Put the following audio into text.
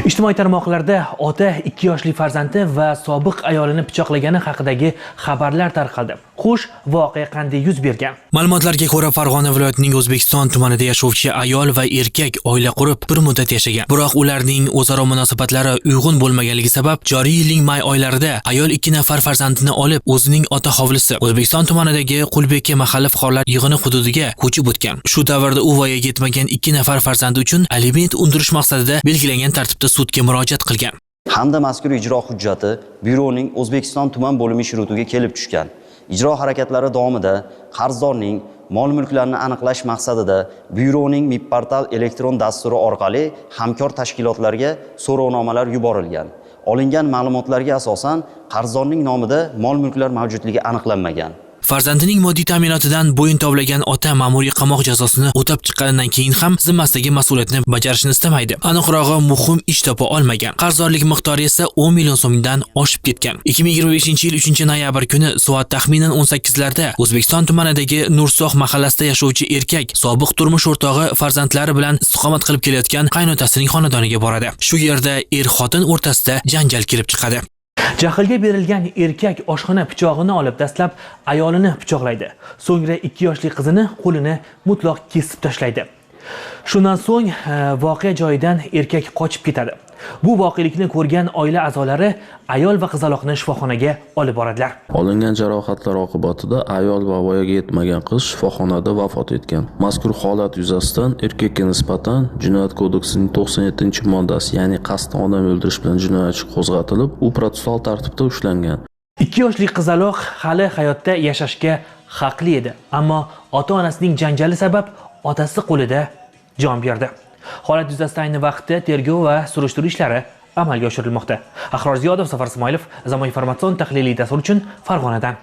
Ijtimoiy tarmoqlarda ota 2 yoshli farzandi va sobiq ayolini pichoqlagani haqidagi xabarlar tarqaldi. Xo'sh, voqea qanday yuz bergan? Ma'lumotlarga ko'ra, Farg'ona viloyatining O'zbekiston tumanida yashovchi ayol va erkak oila qurib, bir muddat yashagan. Biroq ularning o'zaro munosabatlari uyg'un bo'lmaganligi sabab, joriy yilning may oylarida ayol 2 nafar farzandini olib, o'zining ota hovlisi O'zbekiston tumanidagi Qulbeka mahalla fuqarolar yig'ini hududiga ko'chib o'tgan. Shu davrda u voyaga yetmagan 2 nafar farzandi uchun aliment undirish maqsadida belgilangan tartibda sudga murojaat qilgan. Hamda mazkur ijro hujjati byuroning O'zbekiston tuman bo'limi shurutiga kelib tushgan. Ijro harakatlari davomida qarzdorning mol-mulklarini aniqlash maqsadida byuroning MIPportal elektron dasturi orqali hamkor tashkilotlarga so'rovnomalar yuborilgan. Olingan ma'lumotlarga asosan qarzdorning nomida mol-mulklar mavjudligi aniqlanmagan. Farzandining moddiy ta'minotidan bo'yin tovlagan ota ma'muriy qamoq jazosini o'tab chiqqanidan keyin ham zimmasidagi mas'uliyatni bajarishni istamaydi. Aniqrog'i, muhim ish topa olmagan. Qarzdorlik miqdori esa 10 million so'mdan oshib ketgan. 2025-yil 3-noyabr kuni soat taxminan 18 larda O'zbekiston tumanidagi Nursoq mahallasida yashovchi erkak sobiq turmush o'rtog'i farzandlari bilan istiqomat qilib kelayotgan qaynotasining xonadoniga boradi. Shu yerda er-xotin o'rtasida janjal kelib chiqadi. Jahlga berilgan erkak oshxona pichog'ini olib dastlab ayolini pichoqlaydi. So'ngra 2 yoshli qizini qo'lini mutlaq kesib tashlaydi. Shundan so'ng voqea joyidan erkak qochib ketadi. Bu voqelikni ko'rgan oila a'zolari ayol va qizaloqni shifoxonaga olib boradilar. Olingan jarohatlar oqibatida ayol va voyaga yetmagan qiz shifoxonada vafot etgan. Mazkur holat yuzasidan erkakka nisbatan Jinoyat kodeksining 97-moddasi, ya'ni qasddan odam o'ldirish bilan jinoyat ishi qo'zg'atilib, u protsessual tartibda ushlangan. 2 yoshli qizaloq hali hayotda yashashga haqli edi, ammo ota-onasining janjali sabab otasi qo'lida jon berdi. Holat yuzasidan ayni vaqtda tergov va surishtiruv ishlari amalga oshirilmoqda. Ahror Ziyodov, Safar Ismoilov, Zamon informatsion tahliliy dastur uchun Farg'onadan.